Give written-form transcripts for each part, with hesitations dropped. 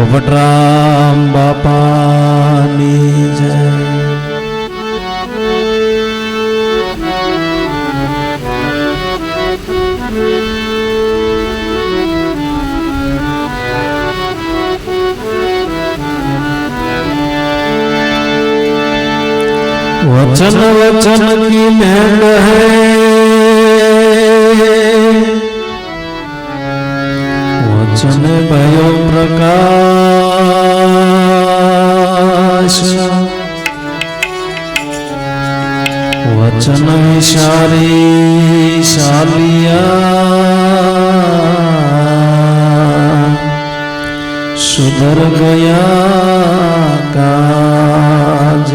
પોપટરામ બાપાની જય. वचन वचन की महंग है, वचन भयो प्रकाश, वचन विशारी शालिया सुधर गया काज.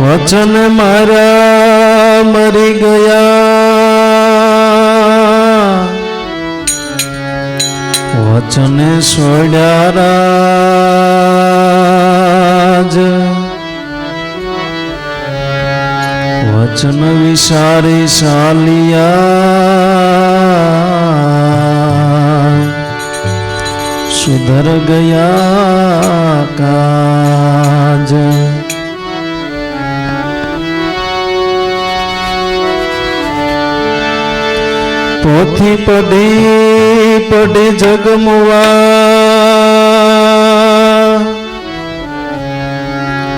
वचन मारा मरी गया, वचन सोड्या राज, वचन विसारी शालिया सुधर गया काज. पोथी पढ़ी पढ़ी जगमुआ,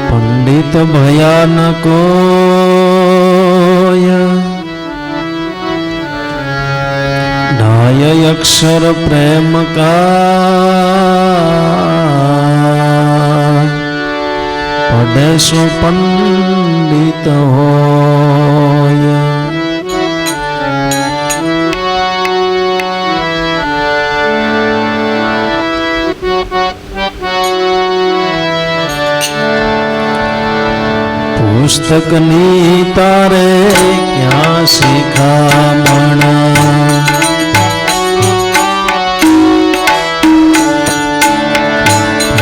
पंडित भयानको ढाय अक्षर प्रेम का, पढ़े सो पंडित होय. पुस्तकनी तारे क्या शिखामण,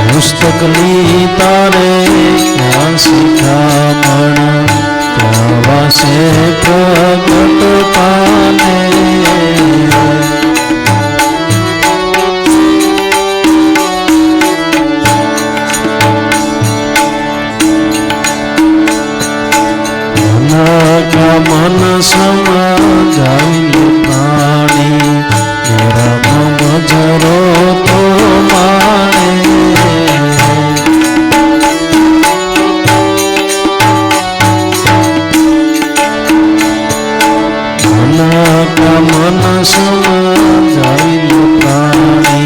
पुस्तकनी तारे क्या शिखामण, क्या वासे प्रगट पाने. मन समझाई प्राणी, मेरा मजरो तो माने. मन समझाई प्राणी,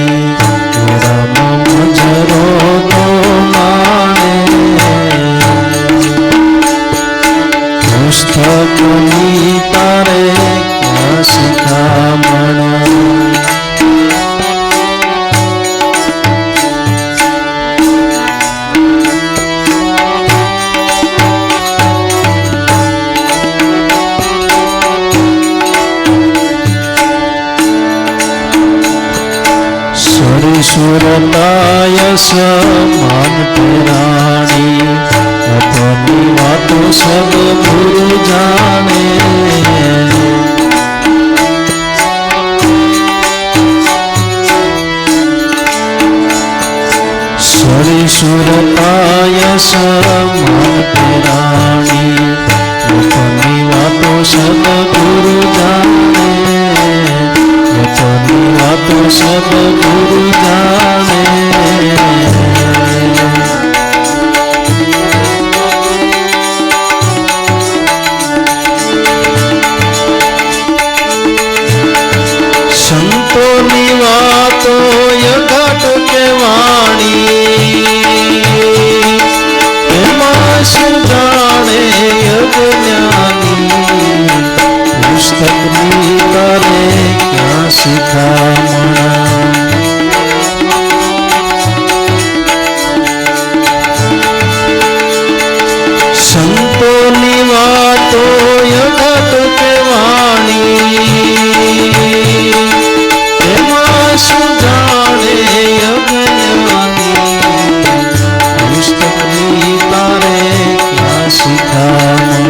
मेरा मजरो तो माने. पुस्तकनी तारे क्या शिखामण, सुरताय समान प्राणी, अपनी बातों सब गुरु जाने. सुरताय समान प्राणी, अपनी बातों सब गुरु जाने. अपनी बातों सब गुरु जाने. संतोनी वातो यघट के वाणी, एमां सुजाणे यज्ञानी. पुस्तकनी तारे क्या शिखामण, संतोनी वातो यघट के वाणी, एमां सुजाणे यज्ञानी. पुस्तकनी तारे क्या शिखामण,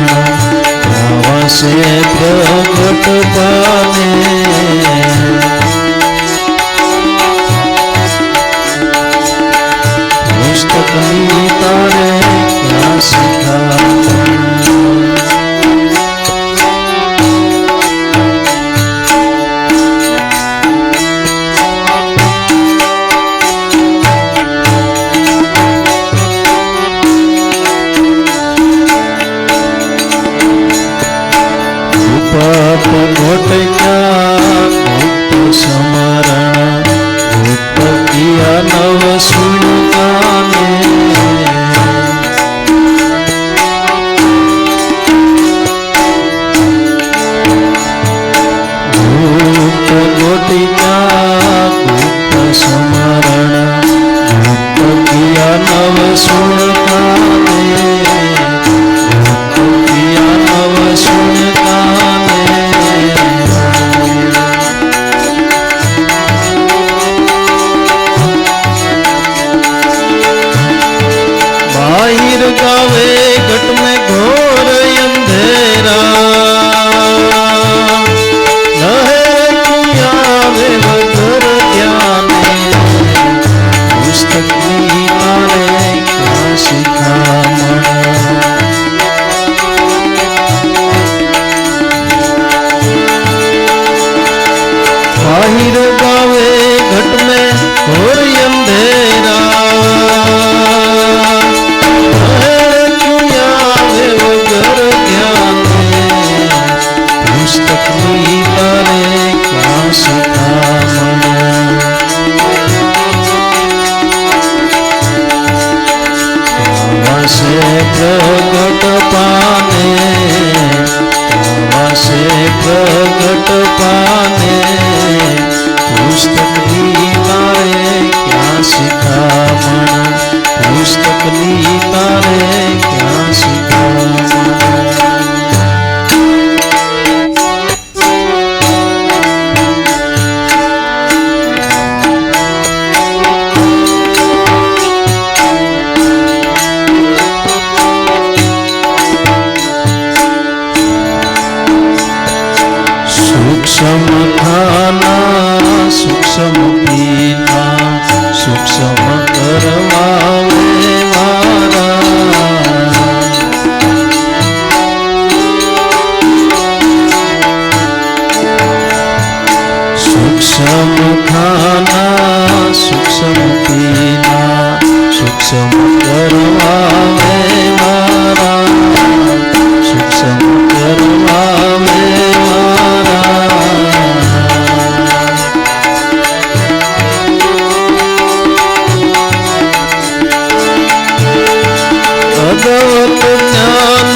से प्रगट पाने. गावे घट में घोर अंधेरा, लहर क्यों आवे वगर ज्ञाने, पुस्तक नी तारे क्या शिखामण। बाहिर गावे घट में घोर अंधेरा, पुस्तक नी तारे क्या शिखामण। से प्रगट पाने, से प्रगट पाने, पुस्तक नी तारे क्या शिखामण, पुस्तक नी तारे क्या शिखामण। सूक्ष्म खाना सूक्ष्म पीना, सूक्ष्म करवावे मारा, सूक्ष्म खाना सूक्ष्म पीना, सूक्ष्म करवावे मारा, सूक्ष्म करवावे मारा। भगवत ज्ञान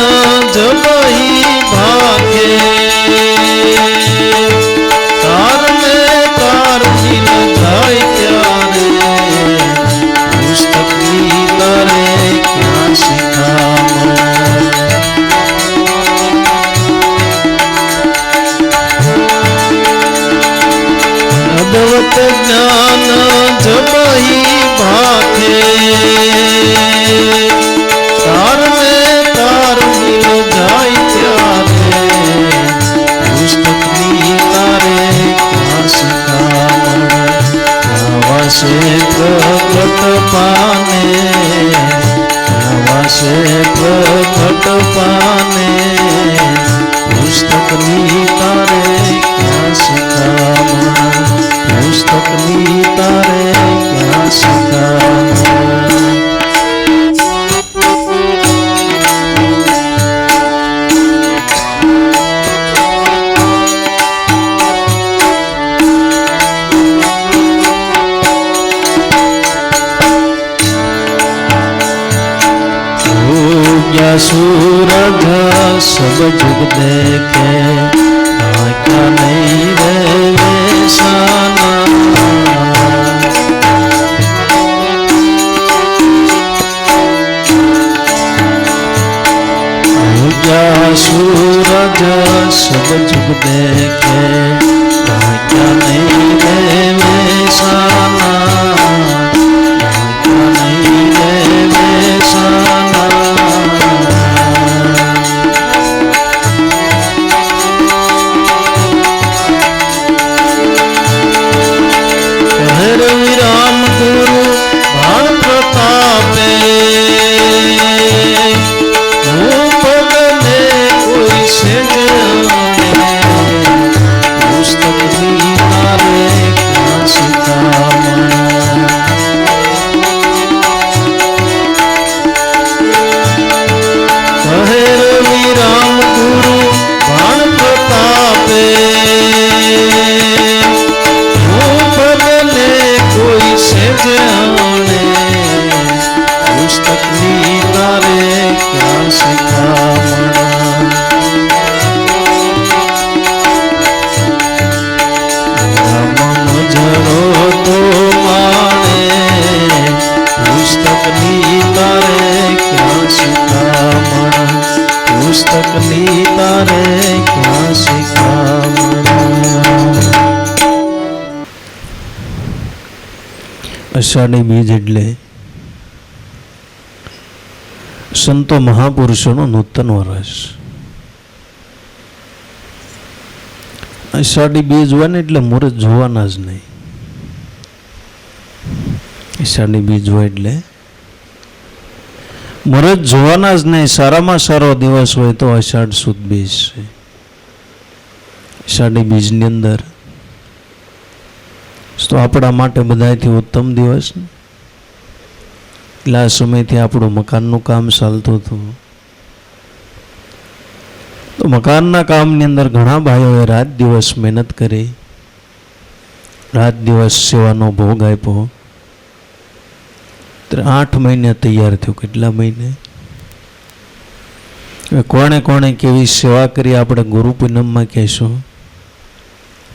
जब ही भागे, तार में तार मिल जाए प्यारे, पुस्तक नी तारे क्या शिखामण। भगवत ज्ञान जब ही भागे, तार में तार मिल जाए प्यारे, पुस्तक नी तारे क्या शिखामण। हवा से प्रगट पाने, हवा से प्रगट पाने, पुस्तक नी तारे क्या शिखामण, पुस्तक नी तारे क्या शिखामण। सूरज सब जुग देखे, क्या नहीं रे साना, सूरज सब जुग देखे, क्या नहीं रे साना, क्या नहीं रे साना। राम गुरु भाण प्रतापे, पगले कोई से जाने, पुस्तक नी तारे क्या शिखामण। कहे रवि राम गुरु भाण प्रतापे, कोई से जाने, पुस्तक नी तारे क्या शिखामण। मन जड़ो तो माने, पुस्तक नी तारे क्या शिखामण, पुस्तक नी तारे क्या शिखामण। અષાઢી બીજ એટલે સંતો મહાપુરુષોનું નૂતન વર્ષ. અષાઢી બીજ હોય ને એટલે મુહૂર્ત જોવાના જ નહીં. અષાઢી બીજ હોય એટલે મુહૂર્ત જોવાના જ નહીં. સારામાં સારો દિવસ હોય તો અષાઢ સુદ બીજ છે. અષાઢી બીજની અંદર તો આપણા માટે બધાથી ઉત્તમ દિવસ. એટલા સમયથી આપણું મકાનનું કામ ચાલતું હતું. તો મકાનના કામની અંદર ઘણા ભાઈઓએ રાત દિવસ મહેનત કરી, રાત દિવસ સેવાનો ભોગ આપ્યો. 8 મહિને તૈયાર થયું. કેટલા મહિને? કોણે કોણે કેવી સેવા કરી આપણે ગુરુ પૂનમમાં કહેશું.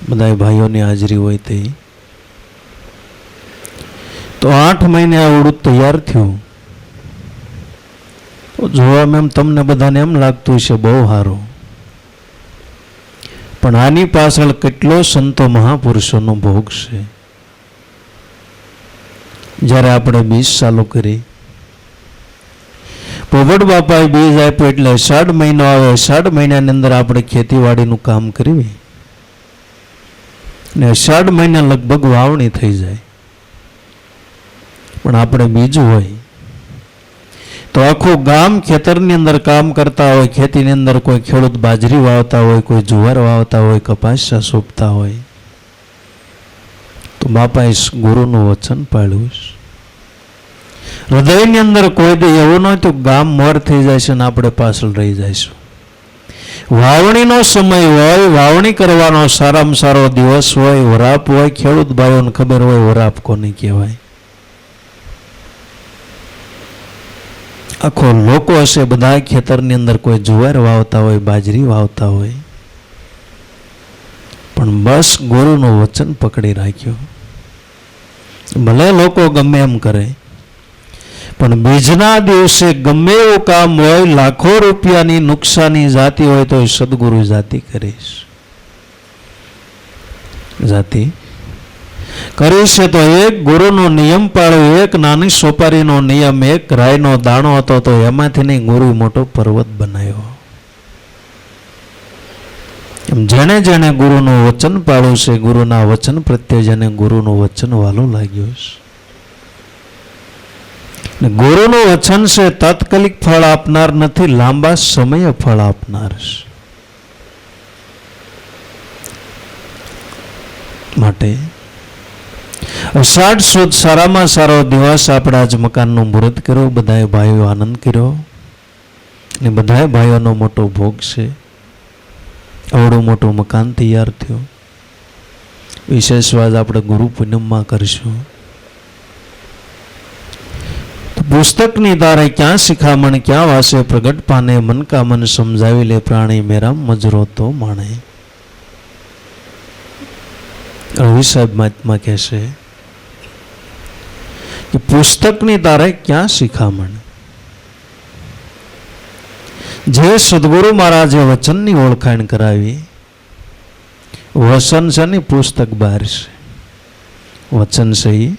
બધા ભાઈઓની હાજરી હોય તે. તો 8 મહિને આવડું તૈયાર થયું. તો જોવામાં એમ તમને બધાને એમ લાગતું છે બહુ સારું, પણ આની પાછળ કેટલો સંતો મહાપુરુષોનો ભોગ છે. જ્યારે આપણે બીજ ચાલુ કરી, પોપટ બાપાએ બીજ આપ્યું એટલે 8 મહિનો આવે. 8 મહિનાની અંદર આપણે ખેતીવાડીનું કામ કરવી ને 8 મહિના લગભગ વાવણી થઈ જાય. પણ આપણે બીજું હોય તો આખું ગામ ખેતરની અંદર કામ કરતા હોય. ખેતીની અંદર કોઈ ખેડૂત બાજરી વાવતા હોય, કોઈ જુવાર વાવતા હોય, કપાસિયા સોંપતા હોય. તો બાપાએ ગુરુનું વચન પાળ્યું. હૃદયની અંદર કોઈ દે એવું ન તો ગામ મોર થઈ જાય છે ને આપણે પાછળ રહી જઈશું. વાવણીનો સમય હોય, વાવણી કરવાનો સારામાં સારો દિવસ હોય, વરાપ હોય. ખેડૂત ભાઈઓને ખબર હોય વરાપ કોને કહેવાય. આખો લોકો હશે બધા ખેતરની અંદર કોઈ જુવાર વાવતા હોય, બાજરી વાવતા હોય, પણ બસ ગુરુનું વચન પકડી રાખ્યું. ભલે લોકો ગમે એમ કરે, પણ બીજના દિવસે ગમે એવું કામ હોય, લાખો રૂપિયાની નુકસાની જાતી હોય તો સદગુરુ જાતિ કરીશ. જાતિ કરી છે તો એક ગુરુનો નિયમ પાળ્યો. એક નાની સોપારીનો નિયમ, એક રાયનો દાણો હતો તો એમાંથી નહીં ગુરુ મોટો પર્વત બનાવ્યો. એમ જેણે જેણે ગુરુનું વચન પાળ્યું છે, ગુરુના વચન પ્રત્યે જેને ગુરુનું વચન વાલું લાગ્યું છે. ગુરુનું વચન છે તાત્કાલિક ફળ આપનાર નથી, લાંબા સમયે ફળ આપનાર છે. માટે અષાઢ સુદ સારામાં સારો દિવસ. આપણે આજ મકાનનું મુહૂર્ત કર્યું, બધાએ ભાઈઓ આનંદ કર્યો અને બધાએ ભાઈઓનો મોટો ભોગ છે. આવડું મોટું મકાન તૈયાર થયું. વિશેષ વાત આપણે ગુરુ પૂનમમાં કરીશું. પુસ્તકની તારે ક્યાં શિખામણ, ક્યાં વાસે પ્રગટ પાને, મન કા મન સમજાવી લે પ્રાણી, મેરા મજરો તો માણે. રવિ સાહેબ મહાત્મા કહેશે કે પુસ્તકની તારે ક્યાં શિખામણ. જે સદગુરુ મહારાજે વચનની ઓળખાણ કરાવી, વચન છે ને પુસ્તક બહાર છે. વચન છે એ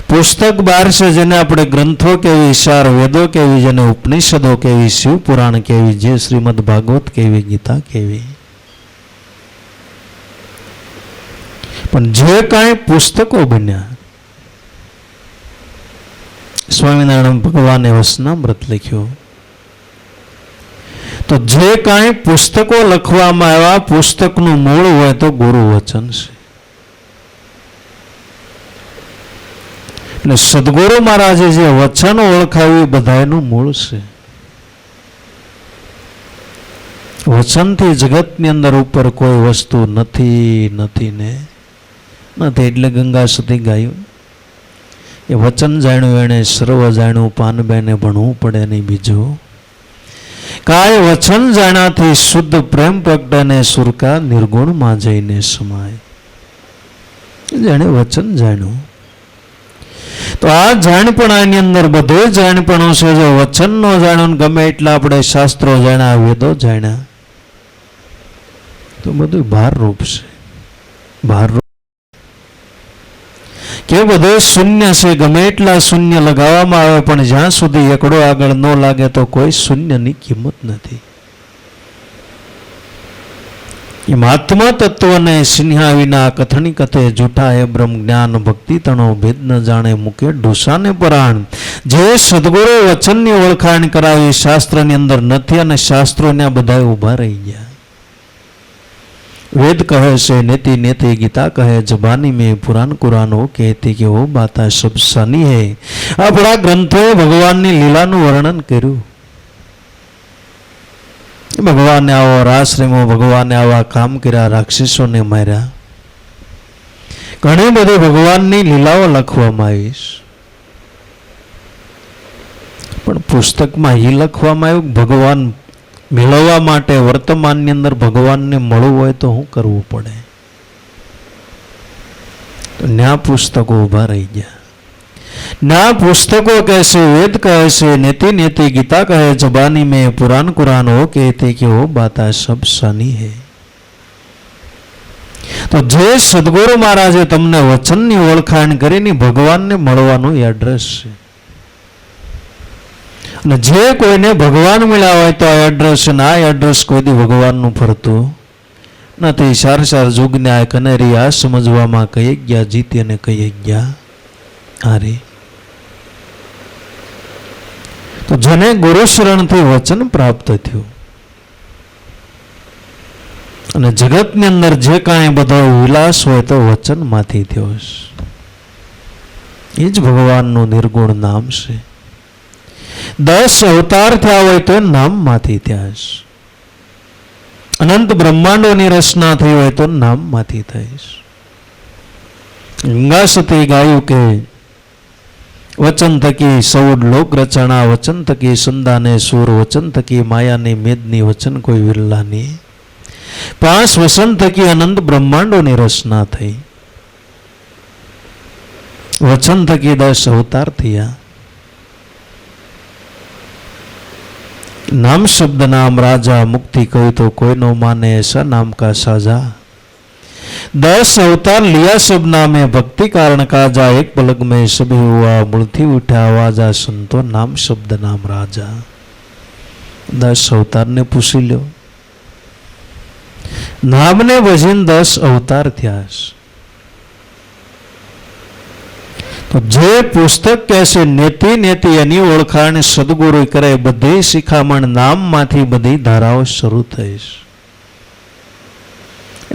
પુસ્તક બહાર છે, જેને આપણે ગ્રંથો કેવી, ચાર વેદો કેવી, જેને ઉપનિષદો કેવી, શિવ પુરાણ કેવી, જે શ્રીમદ ભાગવત કેવી, ગીતા કેવી. પણ જે કાંઈ પુસ્તકો બન્યા, સ્વામિનારાયણ ભગવાને વચનામૃત લખ્યું, તો જે કાંઈ પુસ્તકો લખવામાં આવ્યા, પુસ્તકનું મૂળ હોય તો ગુરુ વચન છે. એટલે સદગુરુ મહારાજે જે વચન ઓળખાવ્યું બધાનું મૂળ છે. વચનથી જગતની અંદર ઉપર કોઈ વસ્તુ નથી નથી ને નથી. એટલે ગંગા સતી ગાયું એ વચન જાણ્યું એણે સર્વ જાણ્યું, પાનબેને ભણવું પડે નહીં બીજું. કાય વચન જાણ્યાથી શુદ્ધ પ્રેમ પ્રગટે ને સુરકા નિર્ગુણમાં જઈને સમાય. જેણે વચન જાણ્યું, તો આ જાણપણાની અંદર બધું જાણપણું છે. જો વચન નો જાણ્યું, ગમે એટલા આપણે શાસ્ત્રો જાણ્યા, વેદો જાણ્યા, તો બધું ભારરૂપ છે. ભારરૂપ કે બધે શૂન્ય છે, ગમે એટલા શૂન્ય લગાવવામાં આવે પણ જ્યાં સુધી એકડો આગળ ન લાગે તો કોઈ શૂન્યની કિંમત નથી. એમ આત્મા તત્વને સિન્હા વિના કથણી કથે જૂઠા હે બ્રહ્મ જ્ઞાન ભક્તિ તણો ભેદ ન જાણે મૂકે ડોસાને પરાણ. જે સદગુરુ વચનની ઓળખાણ કરાવી શાસ્ત્રની અંદર નથી અને શાસ્ત્રોને બધા ઊભા રહી ગયા. वेद कहे से नेति नेति गीता कहे जबानी में पुराण कुरान हो कहती कि वो बाता सब सानी है. अपना ग्रंथों भगवान ने लीला नु वर्णन कर्યું. भगवान ने आवा राश्रमो भगवान ने आवा काम कर्या, राक्षसों ने मार्या. घणी बधी भगवान ની લીલાઓ લખવામાં આવી છે, પણ પુસ્તકમાં એ લખવામાં આવ્યું ભગવાન મેળવવા માટે વર્તમાનની અંદર ભગવાનને મળવું હોય તો શું કરવું પડે. તો ન્યા પુસ્તકો ઊભા રહી ગયા. ન્યા પુસ્તકો કહેશે, વેદ કહેશે, નેતિ નેતિ ગીતા કહે જબાની में पुराण कुरान हो कहते कि वो बाता सब सानी है. તો જે સદગુરુ મહારાજે તમને વચનની ઓળખાણ કરીને ભગવાનને મળવાનું એડ્રેસ છે. અને જે કોઈને ભગવાન મળ્યા હોય તો આ એડ્રેસ છે, આ એડ્રેસ કોઈ દી ભગવાનનું ફરતું નથી. સાર સાર જુગને આ કનેરી આ સમજવામાં કહી ગયા જીતી અને કહી ગયા હારી. તો જેને ગુરુ શરણથી વચન પ્રાપ્ત થયું અને જગતની અંદર જે કાંઈ બધો વિલાસ હોય તો વચનમાંથી થયો છે. એ જ ભગવાનનું નિર્ગુણ નામ છે. 10 અવતાર થયા હોય તો નામમાંથી થયા છે. અનંત બ્રહ્માંડોની રચના થઈ હોય તો નામમાંથી થઈ છે. ગંગા સતી ગાયું કે વચન થકી સૌડ લોક રચણા, વચન થકી સંદાને સુર, વચન થકી માયાની મેદની, વચન કોઈ વિરલાની. 5 વચન થકી અનંત બ્રહ્માંડોની રચના થઈ. વચન થકી 10 અવતાર થયા. नाम शब्द नाम राजा, मुक्ति कोई तो कोई नो माने ऐसा नाम का साजा. 10 अवतार लिया सब नामे, भक्ति कारण काजा. एक पलक में सभी हुआ, मूर्ति उठा आवाजा, संतो नाम शब्द नाम राजा. 10 अवतार ने पूछी लो, नाम ने भजन 10 अवतार थया. तो जे पुस्तक कैसे नेति नेति एनी ओळखाण सदगुरु करे, बधी शिखामण नाम माथी बधी धाराओ शरू थई.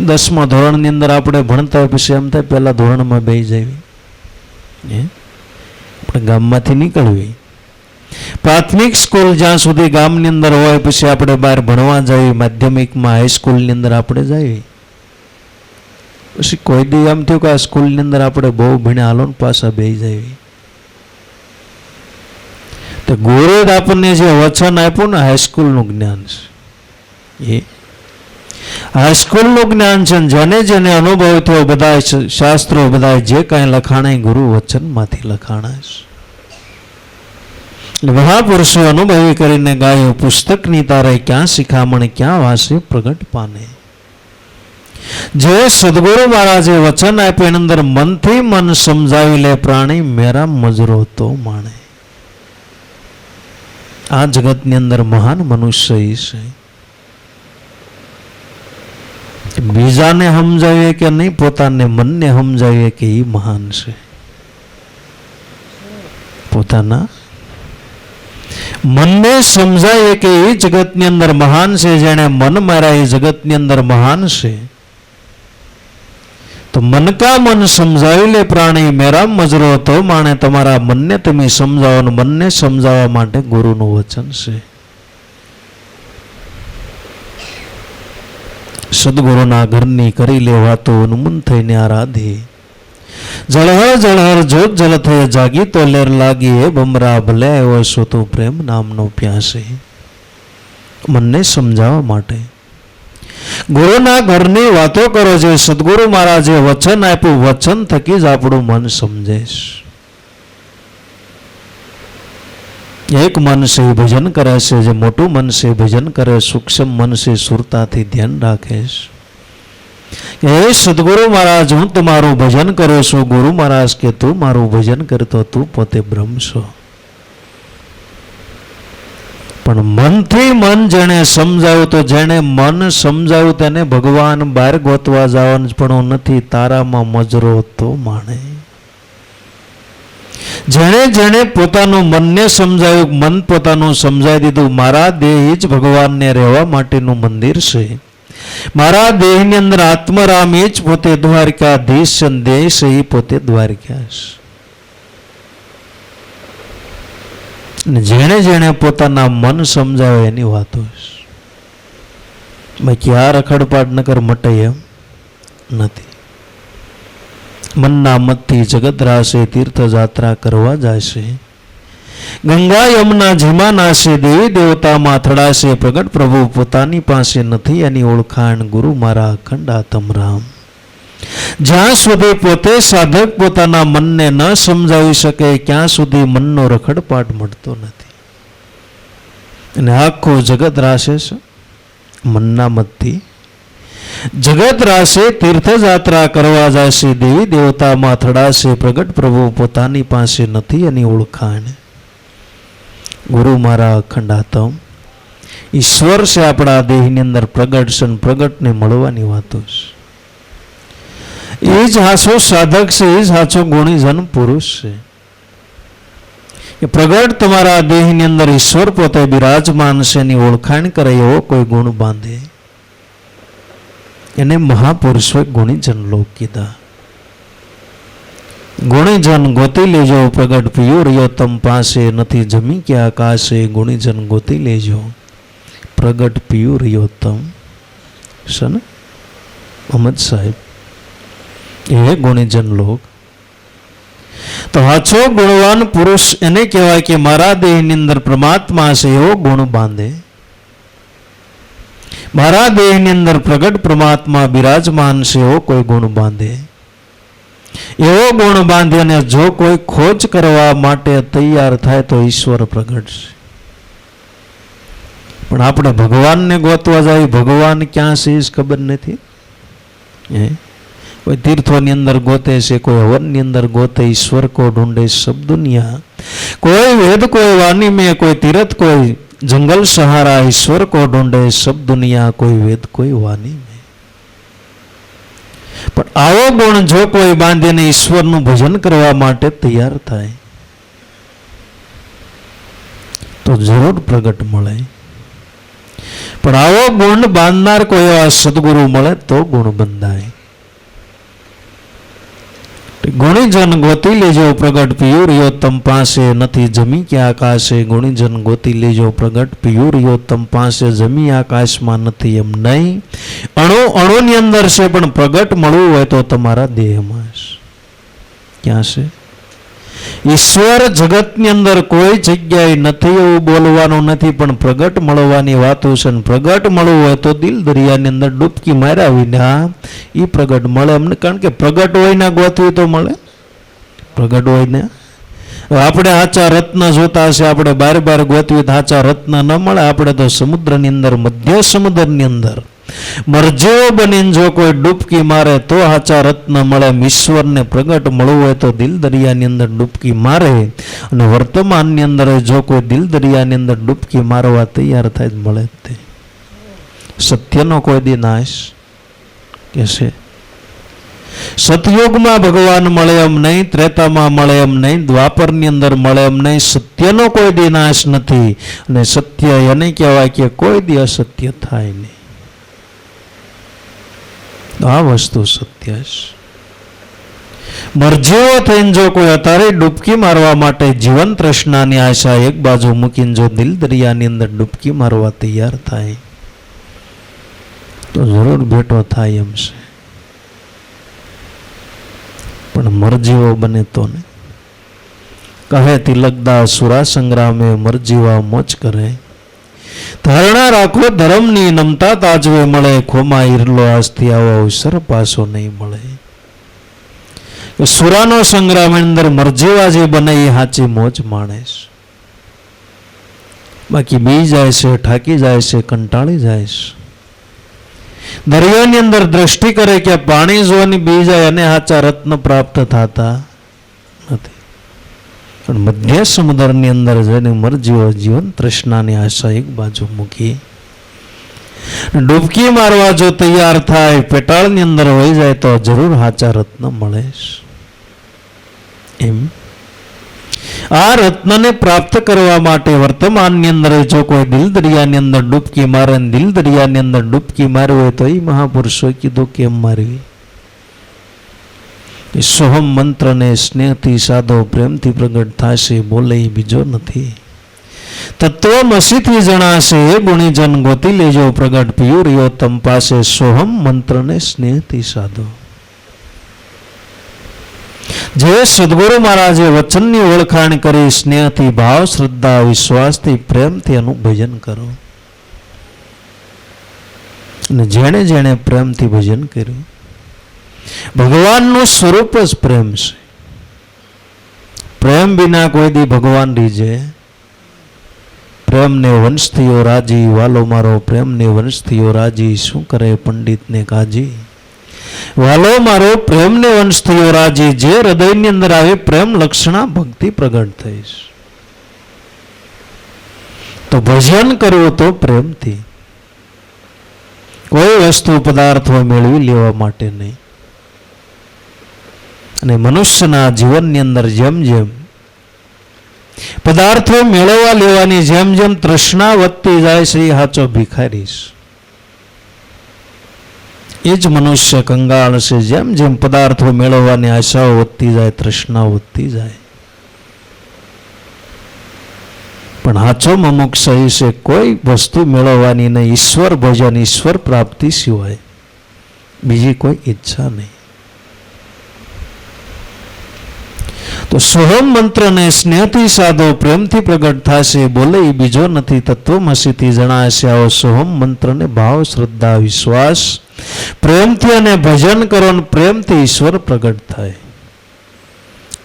10મા ધોરણની અંદર આપણે ભણતા હોય પછી એમ થાય પહેલા ધોરણમાં બેસી જવી, આપણે ગામમાંથી નીકળવી. પ્રાથમિક સ્કૂલ જ્યાં સુધી ગામની અંદર હોય પછી આપણે બહાર ભણવા જઈએ, માધ્યમિકમાં હાઈસ્કૂલની અંદર આપણે જઈએ. પછી કોઈ દી એમ થયું કે આ સ્કૂલની અંદર આપણે બહુ ભણ્યા, હાલો ને પાછા બેસી જઈએ. તો ગુરુએ આપણને જે વચન આપ્યું ને હાઈસ્કૂલનું જ્ઞાન છે, એ હાઈસ્કૂલનું જ્ઞાન છે. જેને જેને અનુભવ થયો બધા શાસ્ત્રો બધા જે કાંઈ લખાણા ગુરુ વચનમાંથી લખાણા છે. મહાપુરુષો અનુભવી કરીને ગાયો, પુસ્તકની તારે ક્યાં શિખામણ ક્યાં વાસે પ્રગટ પાને. જે સદગુરુ મહારાજે વચન આપ્યું એની અંદર મનથી મન સમજાવી લે પ્રાણી, મેરા મજરો તો માણે. આ જગતની અંદર મહાન મનુષ્ય છે. બીજાને સમજાવીએ કે નહીં, પોતાને મનને સમજાવીએ કે એ મહાન છે. પોતાના મનને સમજાવીએ કે એ જગતની અંદર મહાન છે. જેણે મન માર્યા એ જગતની અંદર મહાન છે. તો મન કા મન સમજાવી લે પ્રાણી, મેરા મજરો તો માણે. તમારા મનને તમે સમજાવો, ને મનને સમજાવવા માટે ગુરુનું વચન છે. સદગુરુના ઘરની કરી લે વાતો, ઉન્મુન થઈને આરાધે. જળહર જળહર જોત જલ થઈ જાગી તો લેર લાગી. એ બમરા ભલે આવ્યો છો તો પ્રેમ નામનો પ્યાસે. મનને સમજાવવા માટે ગુરુના ઘરની વાતો કરો. છે સદગુરુ મહારાજે વચન આપ્યું, વચન થકી જ આપણું મન સમજે. એક મન છે એ ભજન કરે છે, જે મોટું મન છે ભજન કરે, સૂક્ષ્મ મન છે સુરતાથી ધ્યાન રાખે. હે સદગુરુ મહારાજ, હું તમારું ભજન કરું છું. ગુરુ મહારાજ કે તું મારું ભજન કરતો, તું પોતે બ્રહ્મ છો. પણ મનથી મન જેને સમજાવ્યું, તો જેને મન સમજાવ્યું તેને ભગવાન બહાર ગોતવા જવાનું પણ નથી, તારામાં મજરો તો માણે. જેણે જેણે પોતાનું મનને સમજાવ્યું, મન પોતાનું સમજાવી દીધું, મારા દેહ જ ભગવાનને રહેવા માટેનું મંદિર છે, મારા દેહની અંદર આત્મરામ એ જ પોતે દ્વારકાધીશ છે, દેશ એ પોતે દ્વારકા છે. જેણે જેણે પોતાના મન સમજાવે એની વાતો છે. બાકી આ રખડપાટ નકર મટે એમ નથી. મનના મતથી જગત રાશે, તીર્થ જાત્રા કરવા જશે, ગંગા યમુના જેમાં નાશે, દેવી દેવતામાં થડાશે, પ્રગટ પ્રભુ પોતાની પાસે નથી, એની ઓળખાણ ગુરુ મારા અખંડ આત્મ રામ. જ્યાં સુધી પોતે સાધક પોતાના મનને ન સમજાવી શકે ત્યાં સુધી મનનો રખડપાટ મળતો નથી. અને આખું જગત રાશે છે મનના મતથી. જગત રાશે, તીર્થયાત્રા કરવા જશે, દેવી દેવતામાં થડાશે, પ્રગટ પ્રભુ પોતાની પાસે નથી, એની ઓળખાણ ગુરુ મારા અખંડ આત્મ ઈશ્વર છે. આપણા દેહની અંદર પ્રગટ છે, પ્રગટને મળવાની વાતો છે. એ જ હાચો સાધક છે, એ જ હાચો ગુણીજન પુરુષ છે. એ પ્રગટ તમારા દેહની અંદર ઈશ્વર પોતે બિરાજમાન છે, એની ઓળખાણ કરે એવો કોઈ ગુણ બાંધે એને મહાપુરુષોએ ગુણીજન લોક કીધા. ગુણીજન ગોતી લેજો, પ્રગટ પિયો રહ્યો તમ પાસે, નથી જમી કે આકાશે, ગુણીજન ગોતી લેજો, પ્રગટ પિયો રહ્યો તમ. છે ને અહમદ સાહેબ, એ ગુણીજન લોક. તો હાચો ગુણવાન પુરુષ એને કહેવાય કે મારા દેહની અંદર પરમાત્મા છે એવો ગુણ બાંધે, મારા દેહની અંદર પ્રગટ પરમાત્મા બિરાજમાન છે એવો કોઈ ગુણ બાંધે. એવો ગુણ બાંધે અને જો કોઈ ખોજ કરવા માટે તૈયાર થાય તો ઈશ્વર પ્રગટ છે. પણ આપણે ભગવાનને ગોતવા જાય, ભગવાન ક્યાં છે એ ખબર નથી. કોઈ તીર્થોની અંદર ગોતે છે, કોઈ હવનની અંદર ગોતે, ઈશ્વર કો ઢૂંઢે સબ દુનિયા, કોઈ વેદ કોઈ વાણી में, કોઈ તીર્થ કોઈ जंगल सहारा, ईश्वर को ढूंढे सब दुनिया, कोई वेद कोई वाणी में. પણ આવો ગુણ જો કોઈ બાંધીને ઈશ્વરનું ભજન કરવા માટે તૈયાર થાય તો જરૂર પ્રગટ મળે. પણ આવો ગુણ બાંધનાર કોઈ એવા સદગુરુ મળે તો ગુણ બંધાય. ગુણીજન ગોતી લેજો, પ્રગટ પિયો રહ્યો તમ પાસે, નથી જમી કે આકાશે, ગુણીજન ગોતી લેજો, પ્રગટ પિયો રહ્યો તમ પાસે, જમી આકાશમાં નથી એમ નહીં, અણુ અણુની અંદર છે, પણ પ્રગટ મળવું હોય તો તમારા દેહમાં છે. ક્યાં છે ઈશ્વર? જગતની અંદર કોઈ જગ્યાએ નથી એવું બોલવાનું નથી, પણ પ્રગટ મળવાની વાતો છે. પ્રગટ મળવું હોય તો દિલ દરિયાની અંદર ડૂબકી માર્યા વિના એ પ્રગટ મળે એમને. કારણ કે પ્રગટ હોય ને ગોતવી તો મળે, પ્રગટ હોય ને. આપણે હાચા રત્ન જોતા હશે, આપણે બાર બાર ગોતવી તો હાચા રત્ન ન મળે. આપણે તો સમુદ્રની અંદર, મધ્ય સમુદ્રની અંદર મરજીઓ બનીને જો કોઈ ડૂબકી મારે તો હાચા રત્ન મળે. ઈશ્વરને પ્રગટ મળવું હોય તો દિલ દરિયાની અંદર ડૂબકી મારે, અને વર્તમાનની અંદર જો કોઈ દિલ દરિયાની અંદર ડૂબકી મારવા તૈયાર થાય મળે જ તે. સત્યનો કોઈ દી નાશ કે છે? સતયુગમાં ભગવાન મળે એમ નહીં, ત્રેતામાં મળે એમ નહીં, દ્વાપરની અંદર મળે એમ નહીં. સત્યનો કોઈ દી નાશ નથી. અને સત્ય એને કહેવાય કે કોઈ દી અસત્ય થાય નહીં. આ વસ્તુ સત્ય છે. મરજીઓ થઈને જો કોઈ અત્યારે ડૂબકી મારવા માટે જીવન તૃષ્ણાની આશા એક બાજુ મૂકીને જો દિલ દરિયાની અંદર ડૂબકી મારવા તૈયાર થાય તો જરૂર ભેટો થાય એમ છે. પણ મરજીવો બને તો ને. કહે તિલકદાસ સુરા સંગ્રામે મરજીવા મોજ કરે, ધારણા રાખો ધર્મની, નમતા તાજવે મળે, ખોમા ઈરલો આજથી આવો અવસર પાછો નહીં મળે. સુરાનો સંગ્રામ અંદર મરજીવા જે બને એ સાચી મોજ માણે છે. બાકી બી જાય છે, ઠાકી જાય છે, કંટાળી જાય છે. દરિયાની અંદર દ્રષ્ટિ કરે કે પાણી જોવાની બી જાય અને સાચા રત્ન પ્રાપ્ત થતા નથી. પણ મધ્ય સમુદ્રની અંદર જઈને મરજીવો જીવન તૃષ્ણાની આશા એક બાજુ મૂકી ડૂબકી મારવા જો તૈયાર થાય, પેટાળની અંદર વહી જાય તો જરૂર સાચા રત્ન મળે. એમ આ રત્નને પ્રાપ્ત કરવા માટે વર્તમાનની અંદર જો કોઈ દિલ દરિયાની અંદર ડૂબકી મારે, દિલ દરિયાની અંદર ડૂબકી મારવી હોય તો એ મહાપુરુષોએ કીધું કેમ મારવી? સોહમ મંત્રને સ્નેહથી સાદો પ્રેમથી પ્રગટ થશે, બોલે બીજો નથી. તત્વમસીથી જણાશે, એ ગુણીજન ગોતી લેજો પ્રગટ પિયુરિયો તમ પાસે. સોહમ મંત્રને સ્નેહથી સાદો. જે સદગુરુ મહારાજે વચનની ઓળખાણ કરી, સ્નેહથી, ભાવ, શ્રદ્ધા, વિશ્વાસથી, પ્રેમથી એનું ભજન કરો. અને જેણે જેણે પ્રેમથી ભજન કર્યું, ભગવાનનું સ્વરૂપ જ પ્રેમ છે. પ્રેમ વિના કોઈ દી ભગવાન રીજે. પ્રેમને વંશ થયો રાજી, વાલો મારો પ્રેમને વંશ થયો રાજી, શું કરે પંડિતને કાજી. વાલો મારો પ્રેમને વંશ થયો રાજી, જે હૃદયની અંદર આવે પ્રેમ લક્ષણા ભક્તિ પ્રગટ થઈશ. તો ભજન કરવું તો પ્રેમથી, કોઈ વસ્તુ પદાર્થો મેળવી લેવા માટે નહીં. અને મનુષ્યના જીવનની અંદર જેમ જેમ પદાર્થો મેળવવા લેવાની જેમ જેમ તૃષ્ણા વધતી જાય છે, એ સાચો ભિખારી છે. એ જ મનુષ્ય કંગાળ છે. જેમ જેમ પદાર્થો મેળવવાની આશાઓ વધતી જાય, તૃષ્ણા વધતી જાય. પણ સાચો મુમુક્ષ એ છે કોઈ વસ્તુ મેળવવાની નહીં, ઈશ્વર ભજન, ઈશ્વર પ્રાપ્તિ સિવાય બીજી કોઈ ઈચ્છા નહીં. તો સોહમ મંત્રને સ્નેહથી સાદો પ્રેમથી પ્રગટ થશે, બોલે એ બીજો નથી. તત્વમસીથી જણાશે, આવો સોહમ મંત્રને ભાવ, શ્રદ્ધા, વિશ્વાસ, પ્રેમથી અને ભજન કરો ને પ્રેમથી ઈશ્વર પ્રગટ થાય.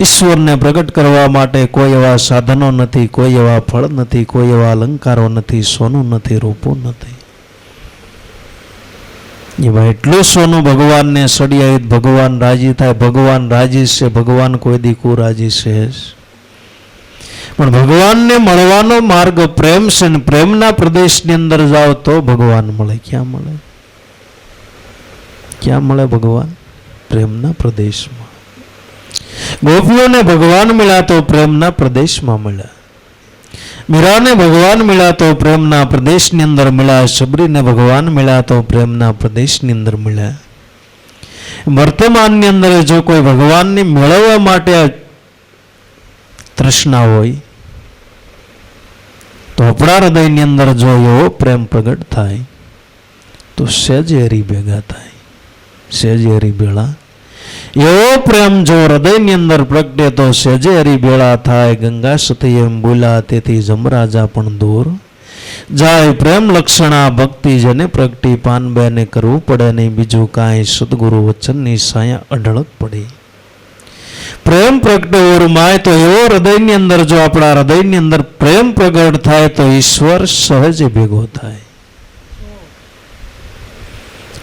ઈશ્વરને પ્રગટ કરવા માટે કોઈ એવા સાધનો નથી, કોઈ એવા ફળ નથી, કોઈ એવા અલંકારો નથી, સોનું નથી, રૂપું નથી. એમાં એટલું સોનું ભગવાનને સળિયાય, ભગવાન રાજી થાય. ભગવાન રાજી છે, ભગવાન કોઈ દી કુરાજી છે. પણ ભગવાનને મળવાનો માર્ગ પ્રેમ છે, ને પ્રેમના પ્રદેશની અંદર જાઓ તો ભગવાન મળે. ક્યાં મળે? ક્યાં મળે ભગવાન? પ્રેમના પ્રદેશમાં. ગોપીઓને ભગવાન મળ્યા તો પ્રેમના પ્રદેશમાં મળ્યા. મીરાને ભગવાન મળ્યા તો પ્રેમના પ્રદેશની અંદર મળ્યા. શબરીને ભગવાન મળ્યા તો પ્રેમના પ્રદેશની અંદર મળ્યા. વર્તમાનની અંદર જો કોઈ ભગવાનને મેળવવા માટે તૃષ્ણા હોય તો આપણા હૃદયની અંદર જો એવો પ્રેમ પ્રગટ થાય તો સહેજે હરી ભેગા થાય, સહેજે હરી ભેળા. એવો પ્રેમ જો હૃદયની અંદર પ્રગટે તો સહેજે હરી ભેળા થાય. ગંગા સતી એમ બોલા, તેથી જમરાજા પણ દૂર જાય. પ્રેમ લક્ષણા ભક્તિ જેને પ્રગટી, પાનબેને કરવું પડે નહીં બીજું કાંઈ. સદગુરુ વચનની સાયા અઢળક પડી. પ્રેમ પ્રગટે ઓરમાય તો એવો હૃદયની અંદર જો આપણા હૃદયની અંદર પ્રેમ પ્રગટ થાય તો ઈશ્વર સહજે ભેગો થાય.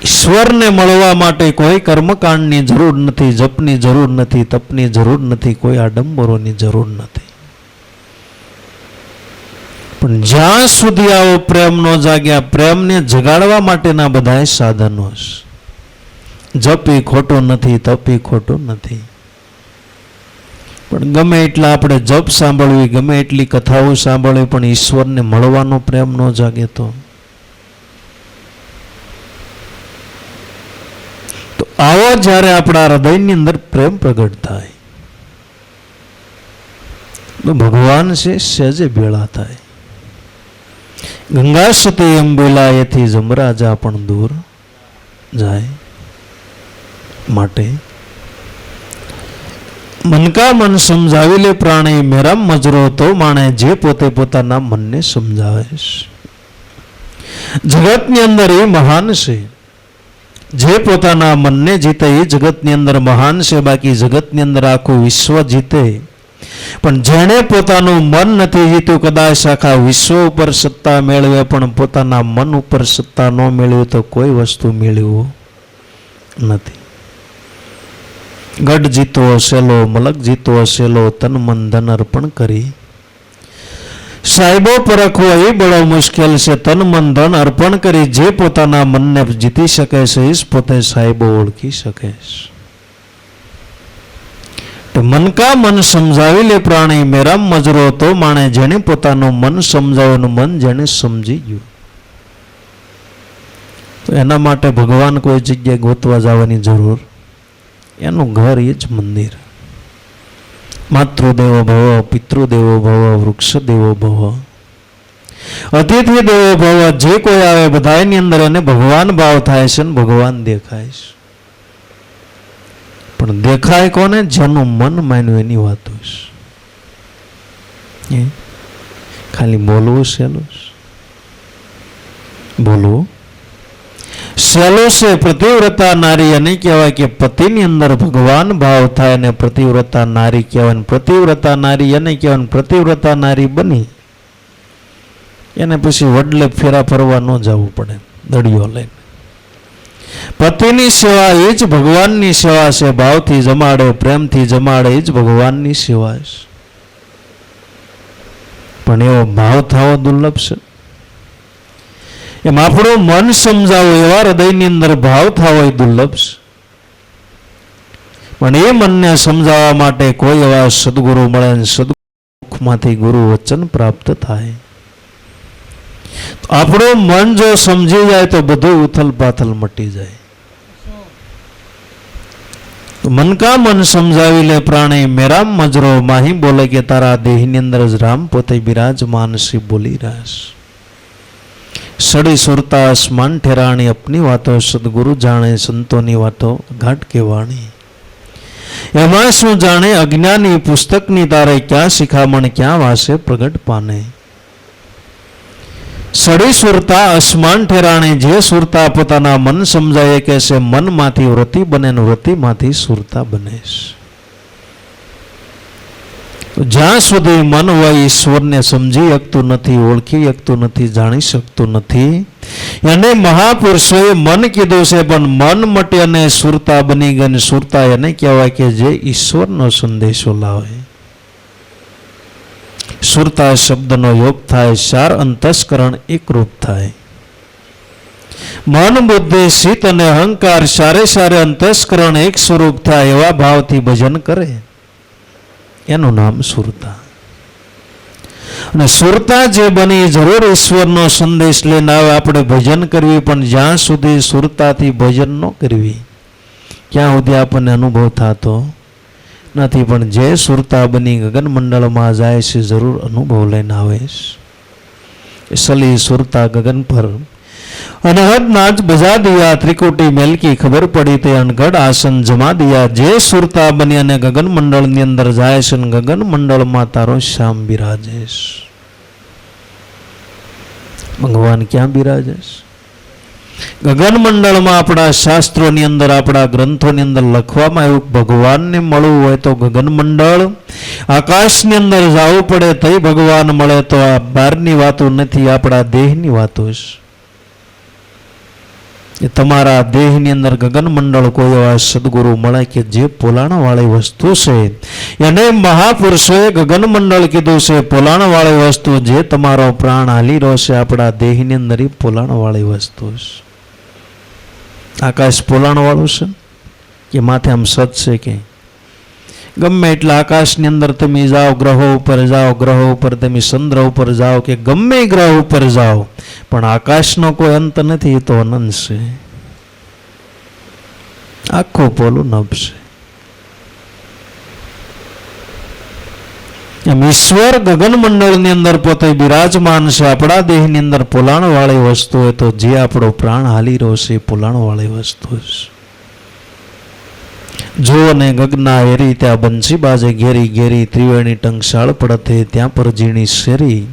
ઈશ્વરને મળવા માટે કોઈ કર્મકાંડની જરૂર નથી, જપની જરૂર નથી, તપની જરૂર નથી, કોઈ આડંબરોની જરૂર નથી. પણ જ્યાં સુધી આવો પ્રેમ નો જાગ્યા, પ્રેમને જગાડવા માટેના બધા સાધનો છે. જપી ખોટું નથી, તપી ખોટું નથી. પણ ગમે એટલા આપણે જપ સાંભળવી, ગમે એટલી કથાઓ સાંભળવી, પણ ઈશ્વરને મળવાનો પ્રેમ ન જાગે તો આવો જ્યારે આપણા હૃદયની અંદર પ્રેમ પ્રગટ થાય તો ભગવાન છે સહેજે ભેળા થાય. ગંગા સતી એમ બોલા, એથી જમરાજા પણ દૂર જાય. માટે મનકા મન સમજાવી લે પ્રાણી, મેરામ મજરો તો માણે, જે પોતે પોતાના મનને સમજાવે છે. જગતની અંદર એ મહાન છે. જે પોતાના મનને જીતે એ જગતની અંદર મહાન છે. બાકી જગતની અંદર આખું વિશ્વ જીતે પણ જેણે પોતાનું મન નથી જીત્યું, કદાચ આખા વિશ્વ ઉપર સત્તા મેળવે પણ પોતાના મન ઉપર સત્તા ન મેળવે તો કોઈ વસ્તુ મેળવ્યું નથી. ગઢ જીતો હશેલો, મલક જીતો હશેલો, તન મન ધન અર્પણ કરી. સાહેબો પરખવો એ બડો મુશ્કેલ છે. તન મન ધન અર્પણ કરી જે પોતાના મનને જીતી શકે છે એ જ પોતે સાહેબો ઓળખી શકે છે. તો મન કા મન સમજાવી લે પ્રાણી, મેરામ મજરો તો માણે. જેને પોતાનું મન સમજાવ્યું, મન જેને સમજી ગયું, તો એના માટે ભગવાન કોઈ જગ્યાએ ગોતવા જવાની જરૂર, એનું ઘર એ જ મંદિર. માતૃદેવો ભવ, પિતૃદેવો ભવ, વૃક્ષદેવો ભવ, અતિથિ દેવો ભવ. જે કોઈ આવે બધાની અંદર એને ભગવાન ભાવ થાય છે ને ભગવાન દેખાય છે. પણ દેખાય કોને? જેનું મન માન્યું એની વાતો છે. ખાલી બોલવું સહેલું છે, બોલવું સહેલું છે. પતિવ્રતા નારી એને કહેવાય કે પતિની અંદર ભગવાન ભાવ થાય ને પતિવ્રતા નારી કહેવાય. પતિવ્રતા નારી એને કહેવાય. પતિવ્રતા નારી બની એને પછી વડલે ફેરા ફરવા ન જવું પડે દડિયો લઈને. પતિની સેવા એ જ ભગવાનની સેવા છે. ભાવથી જમાડે, પ્રેમથી જમાડે એ જ ભગવાનની સેવા છે. પણ એવો ભાવ થવો દુર્લભ છે. એમ આપણું મન સમજાવો, એવા હૃદયની અંદર ભાવ થવો એ દુર્લભ છે. પણ એ મનને સમજાવવા માટે કોઈ એવા સદગુરુ મળે, સદગુરુમાંથી ગુરુ વચન પ્રાપ્ત થાય. આપણું મન જો સમજી જાય તો બધું ઉથલ પાથલ મટી જાય. મન કા મન સમજાવી લે પ્રાણી, મેરામ મજરો માહી. બોલે કે તારા દેહની અંદર જ રામ પોતે બિરાજમાન શ્રી બોલી રહ્યા છે. સડી સુરતા આસમાન ઠેરાણી, અપની વાતો સદગુરુ જાણે, સંતોની વાતો ઘાટ કે વાણી. એમાં શું જાણે અજ્ઞાની, પુસ્તકની તારે ક્યાં શિખામણ, ક્યાં વાસે પ્રગટ પાને. સડી સુરતા આસમાન ઠેરાણી, જે સુરતા પોતાના મન સમજાય કે છે મનમાંથી વૃત્તિ બને ને વૃત્તિમાંથી સુરતા બને છે. જ્યાં સુધી મન હોય ઈશ્વરને સમજી શકતું નથી, ઓળખી શકતું નથી, જાણી શકતું નથી. એને મહાપુરુષોએ મન કીધું છે, પણ મન મટે અને સુરતા બની ગઈ. સુરતા એને કહેવાય કે જે ઈશ્વરનો સંદેશો લાવે. સુરતા શબ્દનો યોગ થાય, ચાર અંતસ્કરણ એકરૂપ થાય. મન, બુદ્ધિ, ચિત્ત અને અહંકાર સારે સારે અંતસ્કરણ એક સ્વરૂપ થાય. એવા ભાવથી ભજન કરે એનું નામ સુરતા. અને સુરતા જે બની જરૂર ઈશ્વરનો સંદેશ લઈને આવે. આપણે ભજન કરવી, પણ જ્યાં સુધી સુરતાથી ભજન ન કરવી ત્યાં સુધી આપણને અનુભવ થતો નથી. પણ જે સુરતા બની ગગન મંડળમાં જાય છે જરૂર અનુભવ લઈને આવે છે. સલી સુરતા ગગન પર અનહદ નાચ બજા દિયા, ત્રિકુટી મેલકી ખબર પડી તે અનગઢ આસન જમા દિયા. જે સુરતા બની અને ગગન મંડળની અંદર જાય છે, ગગન મંડળમાં તારો શ્યામ બિરાજે છે. ભગવાન ક્યાં બિરાજે છે? ગગન મંડળમાં. આપણા શાસ્ત્રોની અંદર, આપણા ગ્રંથોની અંદર લખવામાં આવ્યું, ભગવાનને મળવું હોય તો ગગન મંડળ આકાશની અંદર જવું પડે તો ભગવાન મળે. તો આ બહારની વાતો નથી, આપણા દેહની વાતો છે. તમારા દેહની અંદર ગગન મંડળ કોઈ એવા સદગુરુ મળે કે જે પોલાણવાળી વસ્તુ છે. એને મહાપુરુષોએ ગગન મંડળ કીધું છે. પોલાણવાળી વસ્તુ જે તમારો પ્રાણ હાલી રહ્યો છે આપણા દેહની અંદર, એ પોલાણવાળી વસ્તુ છે. આકાશ પોલાણવાળું છે કે માથે આમ સત છે કે ગમે એટલા આકાશની અંદર તમે જાઓ, ગ્રહો ઉપર જાઓ, ગ્રહો ઉપર તમે ચંદ્ર ઉપર જાઓ કે ગમે ગ્રહ ઉપર જાઓ, પણ આકાશનો કોઈ અંત નથી. એ તો અનંત છે. આખો પોલું નભ છે. એમ ઈશ્વર ગગન મંડળની અંદર પોતે બિરાજમાન છે. આપણા દેહની અંદર પોલાણવાળી વસ્તુ હોય તો જે આપણો પ્રાણ હાલી રહ્યો છે એ પોલાણવાળી વસ્તુ છે. જો ને ગગના હેરી ત્યાં બંસી બાજે ઘેરી ઘેરી, ત્રિવેણી ટંકશાળ પડતે ત્યાં પર ઝીણી શેરી.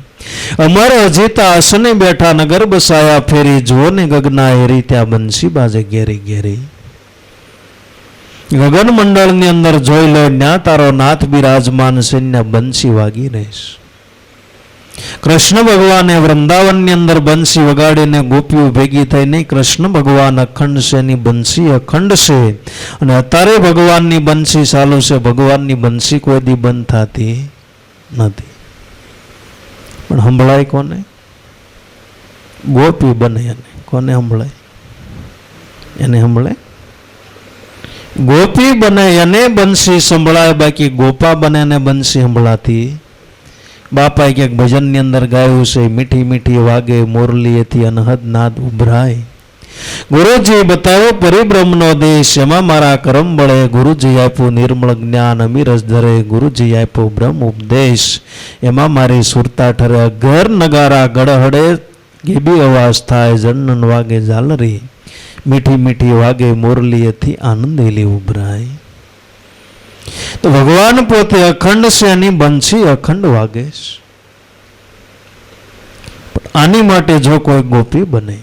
અમર અજીતા આસને બેઠા નગર બસાયા ફેરી. જો ને ગગના હેરી ત્યાં બંસી બાજે ઘેરી ઘેરી. ગગન મંડળની અંદર જોઈ લો, ન્યા તારો નાથ બિરાજમાન છે, ને બંસી વાગી રહીશ. કૃષ્ણ ભગવાને વૃંદાવનની અંદર બંસી વગાડીને ગોપીઓ ભેગી થઈ નહીં. કૃષ્ણ ભગવાન અખંડ છે, એની બંસી અખંડ છે. અને અત્યારે ભગવાનની બંસી ચાલુ છે. ભગવાનની બંસી કોઈ દી બંધ થતી નથી. પણ સંભળાય કોને? ગોપી બને એને. કોને સંભળાય? એને સંભળાય. ગોપી બને એને બંસી સંભળાય, બાકી ગોપા બને એને બંસી સંભળાતી. બાપાએ ક્યાંક ભજનની અંદર ગાયું છે, મીઠી મીઠી વાગે મોરલીએથી અનહદ નાદ ઉભરાય. ગુરુજી બતાવ્યો પરિબ્રહ્મનો દેશ, એમાં મારા કરમ બળે. ગુરુજી આપ્યું નિર્મળ જ્ઞાન અમીરસ ધરે. ગુરુજી આપ્યો બ્રહ્મ ઉપદેશ, એમાં મારી સુરતા ઠરે. ઘર નગારા ગળહડે, ગેબી અવાજ થાય. જન્નન વાગે ઝાલરી, મીઠી મીઠી વાગે મોરલીએથી આનંદેલી ઉભરાય. તો ભગવાન પોતે અખંડ છે, એની બંસી અખંડ વાગે છે. આની માટે જો કોઈ ગોપી બને,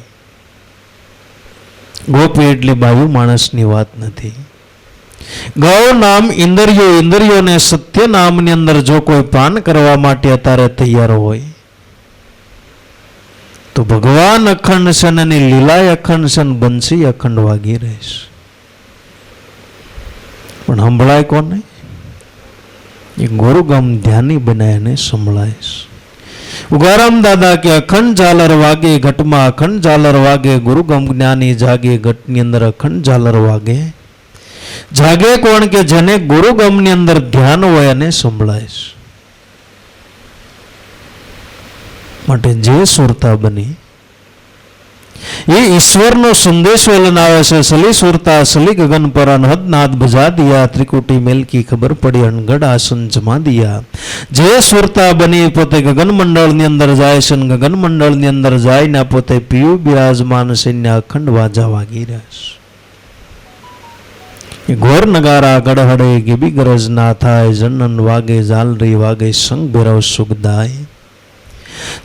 ગોપી એટલે બાયુ માણસની વાત નથી. ગૌ નામ ઇન્દ્રિયો, ઇન્દ્રિયોને સત્ય નામની અંદર જો કોઈ પાન કરવા માટે અત્યારે તૈયાર હોય, તો ભગવાન અખંડ છે, અને લીલાય અખંડ છે, બંસી અખંડ વાગી રહેશે. પણ સંભળાય કોને? એ ગુરુગામ ધ્યાની બનાવીને સંભળાય. ઉગારામ દાદા કે અખંડ ઝાલર વાગે ઘટમાં, અખંડ ઝાલર વાગે. ગુરુગામ જ્ઞાની જાગે, ઘટની અંદર અખંડ ઝાલર વાગે. જાગે કોણ? કે જેને ગુરુગામની અંદર ધ્યાન હોય એને સંભળાય. માટે જે સુરતા બની એ ઈશ્વરનો સંદેશો લઈને આવે છે. સલી સુરતા સલી ગગન પર અનહદ નાદ બજા દિયા. ત્રિકુટી મેલકી ખબર પડી, અનગઢ આસન જમા દિયા. જે સુરતા બની પોતે ગગન મંડળની અંદર જાય છે, ગગન મંડળની અંદર જાય પોતે પિયુ બિરાજમાન છે, અખંડ વાજા વાગી રહ્યા છે. ઘોર નગારા ગડહડે, ગેબી ગરજ ના થાય. જન્નન વાગે ઝાલરી વાગે, સંગ ભેરવ સુખદાય.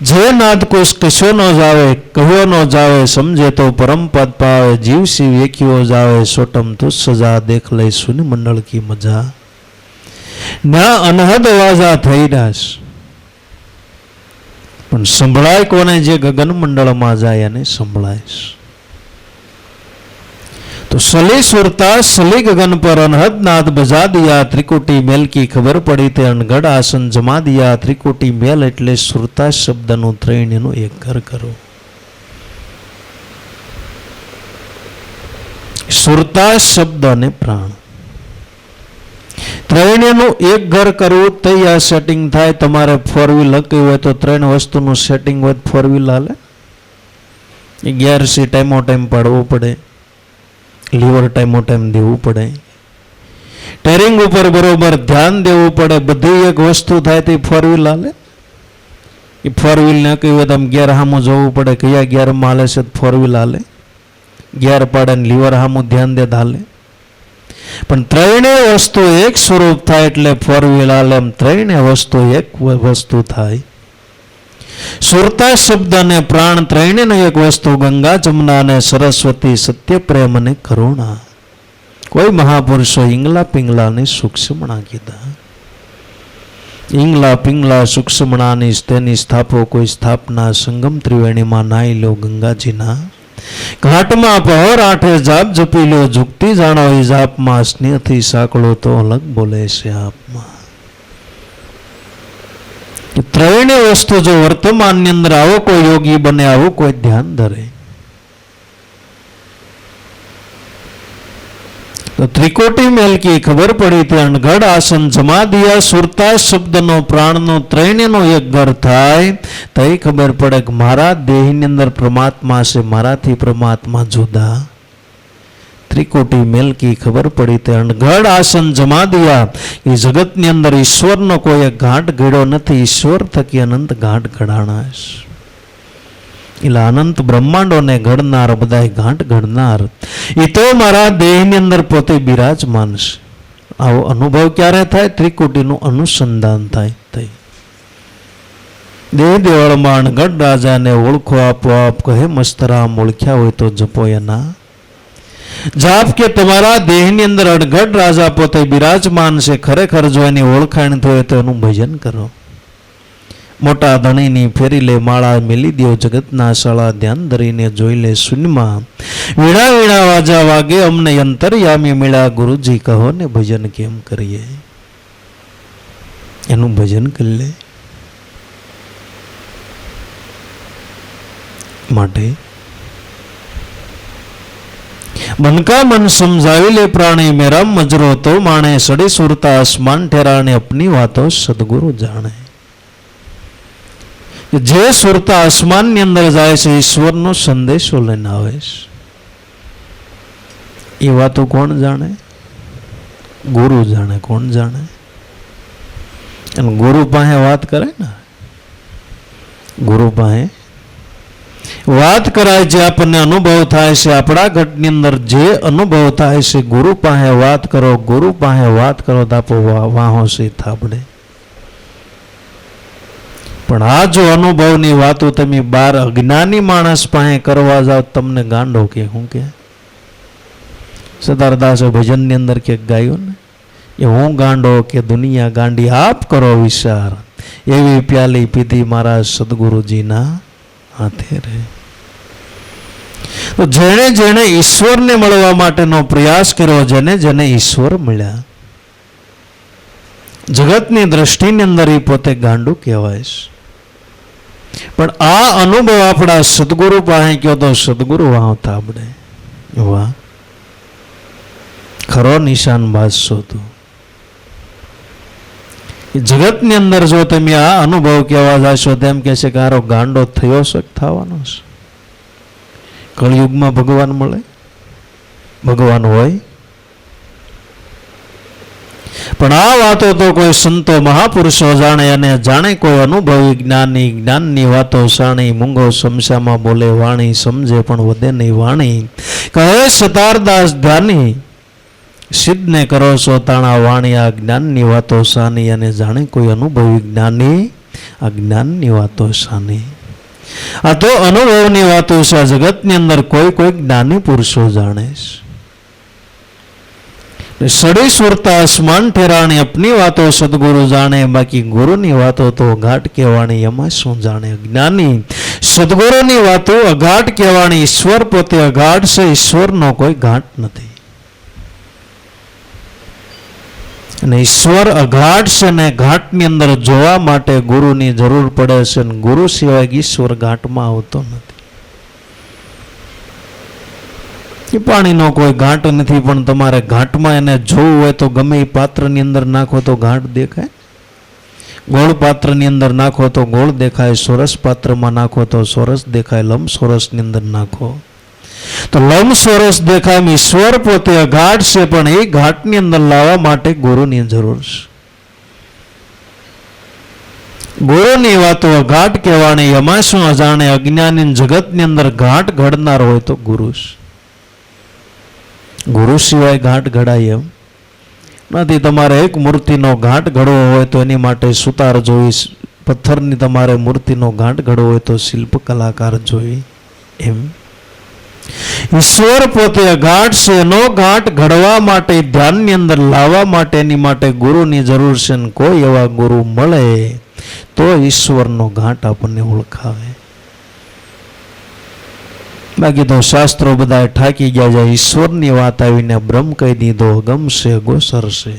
જે નાદ કોશ કશો ન જાવે, કહ્યો ન જાવે. સમજે તો પરમ પદ પાવે. જીવ શિવ એક્યો જાવે. સોટમ તું સજા, દેખ લઈ સુની મંડળ કી મજા. ના અનહદ અવાજા થઈ રહ્યા છે. પણ સંભળાય કોને? જે ગગન મંડળમાં જાય એને સંભળાય. તો સલી સુરતા સલી ગગન પર અનહદ નાદ બજા દિયા. ત્રિકુટી મેલ કી ખબર પડી, તે અનગઢ આસન જમા દિયા. ત્રિકુટી મેલ એટલે સુરતા શબ્દનું ત્રણેયનું એક ઘર કરો. સુરતા શબ્દ અને પ્રાણ ત્રણેયનું એક ઘર કરવું, તો આ સેટિંગ થાય. તમારે ફોર વ્હીલ લખી હોય તો ત્રણ વસ્તુનું સેટિંગ હોય, ફોર વ્હીલ હાલે. ગિયરસી ટાઈમો ટાઈમ પાડવો પડે, લીવર ટાઈમો ટાઈમ દેવું પડે, ટેરિંગ ઉપર બરોબર ધ્યાન દેવું પડે. બધી એક વસ્તુ થાય તો ફોર વ્હીલ હાલે. એ ફોર વ્હીલ ને કહ્યું હોય તો આમ ગિયર સામું જોવું પડે, કયા ગિયરમાં હાલે છે ફોર વ્હીલ હાલે. ગિયર પાડે ને લીવર સામું ધ્યાન દે હાલે. પણ ત્રણેય વસ્તુ એક સ્વરૂપ થાય એટલે ફોર વ્હીલ હાલે. એમ ત્રણેય વસ્તુ એક વસ્તુ થાય. સુરતા શબ્દ અને પ્રાણ ત્રણેયને એક વસ્તુ. ગંગા જમના અને સરસ્વતી, સત્ય પ્રેમ અને કરુણા. કોઈ મહાપુરુષો ઈંગલા પિંગલાને સૂક્ષ્મણા કીધા. ઈંગલા પિંગલા સૂક્ષ્મણાની તેની સ્થાપો કોઈ સ્થાપના. સંગમ ત્રિવેણીમાં નાઈ લો ગંગાજીના. ઘાટમાં પહોર આઠે જાપ જપી લો. ઝુકતી જાણો એ જાપમાં. સ્નેહથી સાંકળો તો અલગ બોલે છે આપમાં. ત્રણેય વસ્તુ જો વર્તમાનની અંદર આવો કોઈ યોગી બને, આવું કોઈ ધ્યાન ધરે, તો ત્રિકોટી મેલકી ખબર પડી, તે અણઘડ આસન જમા દિયા. સુરતા શબ્દનો પ્રાણનો ત્રણેયનો એક ઘર થાય તો એ ખબર પડે કે મારા દેહની અંદર પરમાત્મા છે, મારાથી પરમાત્મા જુદા. ત્રિકોટી મેલકી ખબર પડી, તે અણઘડ આસન જમા દિયા. એ જગતની અંદર ઈશ્વરનો કોઈ ઘાટ ઘડ્યો નથી. ઈશ્વર થકી અનંત ઘાટ ઘડાણા છે. એટલે અનંત બ્રહ્માંડોને ઘડનાર, બધા ઘાટ ઘડનાર એ તો મારા દેહની અંદર પોતે બિરાજમાન છે. આવો અનુભવ ક્યારે થાય? ત્રિકુટીનું અનુસંધાન થાય. દેહ દેવળમાં અણઘડ રાજાને ઓળખો આપોઆપ. કહે મસ્તરામ ઓળખ્યા હોય તો જપો એના. જાપ કે તમારા દેહની અંદર અડઘડ રાજા પોતે બિરાજમાન છે, ખરેખર જો એની ઓળખાણ થયો તો એનું ભજન કરો. મોટા ધણીની ફેરી લે માળા મેલી દો, જગતના શાળા ધ્યાન ધરીને જોઈ લે શૂન્યમાં. વીણા વીણા વાજા વાગે અમને અંતર્યામી મળ્યા, ગુરુજી કહો ને ભજન કેમ કરીએ. એનું ભજન કરી લે. માટે મનકા મન સમજાવી લે પ્રાણી, મેરા મજરો તો માણે, સડી સુરતા આસમાન ઠેરાણે, અપની વાતો સદગુરુ જાણે. જે સુરતા આસમાનની અંદર જાય છે, ઈશ્વરનો સંદેશો લઈને આવે છે. એ વાતો કોણ જાણે? ગુરુ જાણે. કોણ જાણે? અને ગુરુ પાસે વાત કરે ને, ગુરુ પાસે વાત કરાય, જે આપણને અનુભવ થાય છે, આપણા ઘટની અંદર જે અનુભવ થાય છે, ગુરુ પાસે વાત કરો. ગુરુ પાસે વાત કરો તો આપણો વાહો છે થાબડે. પણ આ જો અનુભવની વાતો તમે બાર અજ્ઞાની માણસ પાસે કરવા જાઓ, તમને ગાંડો કે હું કે સદારદાસે ભજનની અંદર કે ગાયું ને, એ હું ગાંડો કે દુનિયા ગાંડી, આપ કરો વિચાર, એવી પ્યાલી પીધી મારા સદગુરુજીના હાથે રહે. તો જેણે જેણે ઈશ્વરને મળવા માટેનો પ્રયાસ કર્યો, જેને જેને ઈશ્વર મળ્યા, જગતની દ્રષ્ટિની અંદર એ પોતે ગાંડું કહેવાય છે. પણ આ અનુભવ આપણા સદગુરુ પાસે કયો તો સદગુરુ વાહ થાબડે. વાહ, ખરો નિશાન બાદશો તું. જગતની અંદર જો તમે આ અનુભવ કહેવા જશો, તેમ કે છે કે આરો ગાંડો થયો છે, થવાનો છે. કળયુગમાં ભગવાન મળે? ભગવાન હોય? પણ આ વાતો તો કોઈ સંતો મહાપુરુષો જાણે, અને જાણે કોઈ અનુભવી જ્ઞાની, જ્ઞાનની વાતો જાણી. મૂંગો સમસામાં બોલે વાણી, સમજે પણ વધે નહીં વાણી. કહે સતારદાસ ધ્યાની, સિદ્ધને કરો છો તાણા વાણી. આ જ્ઞાનની વાતો સાની, અને જાણે કોઈ અનુભવી જ્ઞાની, આ જ્ઞાનની વાતો સાની. આ તો અનુભવની વાતો છે. આ જગતની અંદર કોઈ કોઈ જ્ઞાની પુરુષો જાણે છે. સડી સુરતા આસમાન ઠેરાણી, અપની વાતો સદગુરુ જાણે. બાકી ગુરુની વાતો તો અઘાટ કહેવાણી, એમાં શું જાણે. જ્ઞાની સદગુરુની વાતો અઘાટ કહેવાણી. ઈશ્વર પોતે અઘાટ છે, ઈશ્વરનો કોઈ ઘાટ નથી. અને ઈશ્વર અઘાટ છે, ને ઘાટની અંદર જોવા માટે ગુરુની જરૂર પડે છે. અને ગુરુ સિવાય ઈશ્વર ઘાટમાં આવતો નથી. પાણીનો કોઈ ઘાટ નથી, પણ તમારે ઘાટમાં એને જોવું હોય તો ગમે એ પાત્રની અંદર નાખો તો ઘાટ દેખાય. ગોળ પાત્રની અંદર નાખો તો ગોળ દેખાય, સોરસ પાત્રમાં નાખો તો સોરસ દેખાય, લંબ સોરસની અંદર નાખો તો લંબ સોરસ દેખાય. ઈશ્વર પોતે અઘાટ છે, પણ એ ઘાટની અંદર લાવવા માટે ગુરુની જરૂર છે. ગુરુની વાતો અઘાટ કહેવાણી, એમાં શું અજાણે. અજ્ઞાની જગતની અંદર ઘાટ ઘડનાર હોય તો ગુરુ છે. ગુરુ સિવાય ઘાટ ઘડાય એમ નથી. તમારે એક મૂર્તિનો ઘાટ ઘડવો હોય તો એની માટે સુતાર જોઈ, પથ્થરની તમારે મૂર્તિનો ઘાટ ઘડવો હોય તો શિલ્પ કલાકાર જોઈ. એમ ઈશ્વર પોતે અઘાટ છે, એનો ઘાટ ઘડવા માટે, ધ્યાનની અંદર લાવવા માટે, એની માટે ગુરુની જરૂર છે. ને કોઈ એવા ગુરુ મળે તો ઈશ્વરનો ઘાટ આપણને ઓળખાવે. બાકી તો શાસ્ત્રો બધા ઠાકી ગયા છે. ઈશ્વરની વાત આવીને બ્રહ્મ કહી દીધો, ગમશે ગોસરશે.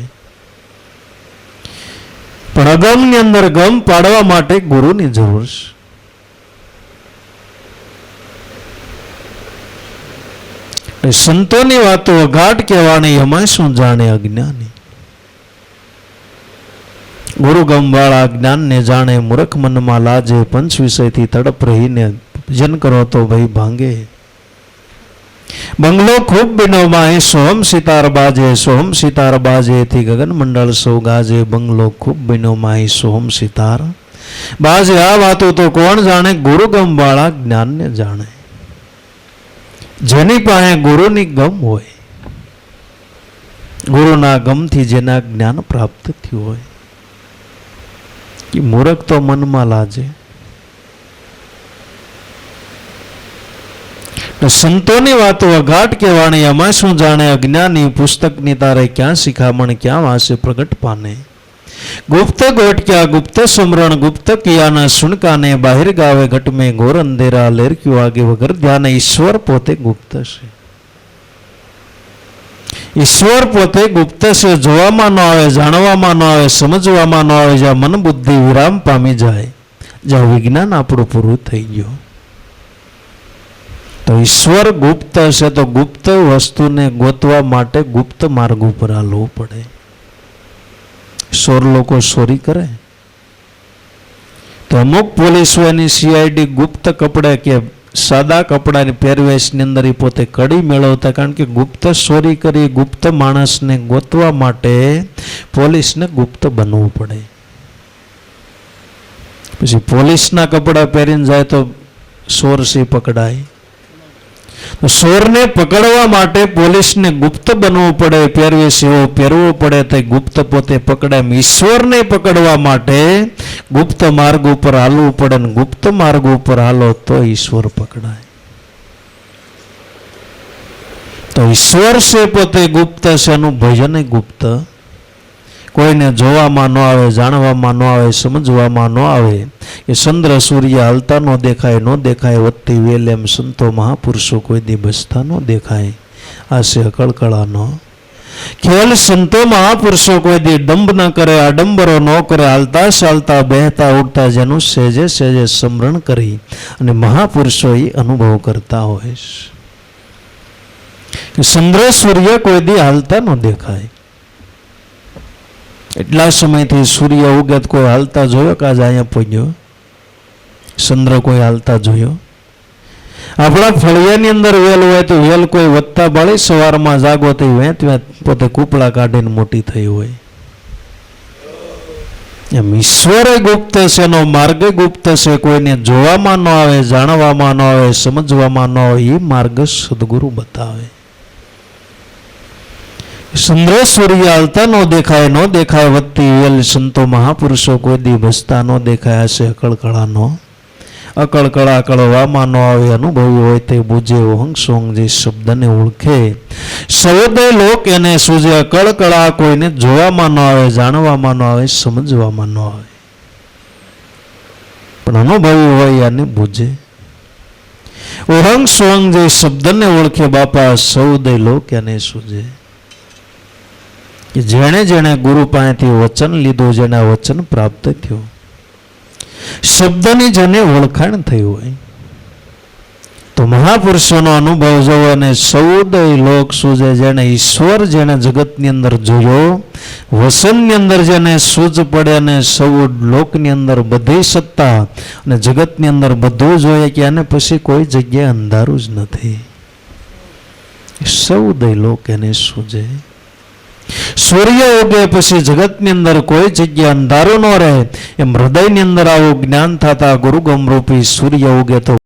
પણ અગમની અંદર ગમ પાડવા માટે ગુરુની જરૂર છે. સંતોની વાતો અઘાટ કહેવાની, એમાં શું જાણે અજ્ઞાની. ગુરુ ગમવાળા જ્ઞાનને જાણે, મૂર્ખ મનમાં લાજે. પંચ વિષયથી તડપ રહીને ભજન કરો તો ભાઈ ભાંગે. બંગલો ખૂબ બિનોમાં સોહમ સિતાર બાજે, સોહમ સિતાર બાજે થી ગગન મંડળ સૌ ગાજે. બંગલો ખૂબ બિનોમાં સોહમ સિતાર બાજે. આ વાતો તો કોણ જાણે? ગુરુ ગમવાળા જ્ઞાનને જાણે. જેની પાસે ગુરુની ગમ હોય, ગુરુના ગમથી જેના જ્ઞાન પ્રાપ્ત થયું હોય, એ મૂર્ખ તો મનમાં લાજે. સંતોની વાતો અઘાટ કે વાણી, એમાં શું જાણે અજ્ઞાની, પુસ્તકની તારે ક્યાં શિખામણ, ક્યાં વાસે પ્રગટ પાને. ગુપ્ત ગોટક્યા ગુપ્ત સમરણ, ગુપ્ત કિયાના સુણકાને, બાહિર ગાવે ઘટ મેં ઘોર અંધેરા, લેરક્યું આગે વગર ધ્યાન. ઈશ્વર પોતે ગુપ્ત છે. ઈશ્વર પોતે ગુપ્ત છે. જોવામાં ન આવે, જાણવામાં ન આવે, સમજવામાં ન આવે. જ્યાં મન બુદ્ધિ વિરામ પામી જાય, જ્યાં વિજ્ઞાન આપણું પૂરું થઈ ગયું. તો ઈશ્વર ગુપ્ત છે. તો ગુપ્ત વસ્તુને ગોતવા માટે ગુપ્ત માર્ગ ઉપર હાલવું પડે. ચોર લોકો ચોરી કરે તો અમુક પોલીસ એની સીઆઈડી ગુપ્ત કપડે કે સાદા કપડાની પહેરવેશની અંદર એ પોતે કડી મેળવતા. કારણ કે ગુપ્ત ચોરી કરી ગુપ્ત માણસને ગોતવા માટે પોલીસને ગુપ્ત બનવું પડે. પછી પોલીસના કપડા પહેરીને જાય તો ચોર સી પકડાય. ચોરને પકડવા માટે પોલીસને ગુપ્ત બનવું પડે, પહેરવેશ એવો પહેરવો પડે તો ગુપ્ત પોતે પકડાય. ઈશ્વરને પકડવા માટે ગુપ્ત માર્ગ ઉપર હાલવું પડે, ને ગુપ્ત માર્ગ ઉપર હાલો તો ઈશ્વર પકડાય. તો ઈશ્વર છે પોતે ગુપ્ત છે. એનું ભજન ગુપ્ત. કોઈને જોવામાં ન આવે, જાણવામાં ન આવે, સમજવામાં ન આવે. કે ચંદ્ર સૂર્ય હાલતા ન દેખાય, ન દેખાય વધતી વેલ, એમ સંતો મહાપુરુષો કોઈ દી બસતા ન દેખાય. આ છે અકળકળાનો ખેલ. સંતો મહાપુરુષો કોઈ દી ડંબ ન કરે, આડંબરો ન કરે. હાલતા ચાલતા બેહતા ઉઠતા જેનું સહેજે સહેજે સ્મરણ કરી અને મહાપુરુષો એ અનુભવ કરતા હોય છે. ચંદ્ર સૂર્ય કોઈ દી હાલતા ન દેખાય. એટલા સમયથી સૂર્ય ઉગે કોઈ હાલતા જોયો કે આજે અહીંયા પહોંચ્યો? ચંદ્ર કોઈ હાલતા જોયો? આપણા ફળિયાની અંદર વેલ હોય તો વેલ કોઈ વધતા બાળી સવારમાં જાગો તો વેત વેત પોતે કૂપડા કાઢીને મોટી થઈ હોય. એમ ઈશ્વરે ગુપ્ત છે, એનો માર્ગ ગુપ્ત છે. કોઈને જોવામાં ન આવે, જાણવામાં ન આવે, સમજવામાં ન આવે. એ માર્ગ સદગુરુ બતાવે. ચંદ્ર સૂર્ય હાલતા ન દેખાય વધતી વેલ. સંતો મહાપુરુષો કોઈ દી બસતા ન દેખાય. હશે અકળકળાનો. અકળકળા કળવામાં ન આવે. અનુભવી હોય તે બુજે. ઓહંગ સોંગ જે શબ્દને ઓળખે. સૌદય લોક એને સૂજે. અકળકળા કોઈને જોવામાં ન આવે, જાણવામાં ન આવે, સમજવામાં ન આવે, પણ અનુભવી હોય આને બુજે. ઓહંગ સોંગ જે શબ્દને ઓળખે. બાપા સૌદય લોક એને સૂજે. કે જેણે જેણે ગુરુ પાસેથી વચન લીધું, જેને વચન પ્રાપ્ત થયું, શબ્દની જેને ઓળખાણ થઈ હોય, તો મહાપુરુષોનો અનુભવ જોવો અને સૌદય લોક સૂજે. જેને ઈશ્વર જેને જગતની અંદર જોયો, વસનની અંદર જેને સૂજ પડે અને સૌ લોકની અંદર બધી સત્તા અને જગતની અંદર બધું જોઈએ કે એને પછી કોઈ જગ્યાએ અંધારું જ નથી. સૌદય લોક એને સૂજે. સૂર્ય ઉગે પછી જગતની અંદર કોઈ જગ્યા અંધારું ન રહે. એમ હૃદયની અંદર આવું જ્ઞાન થતા ગુરુ ગમરૂપી સૂર્ય ઉગે તો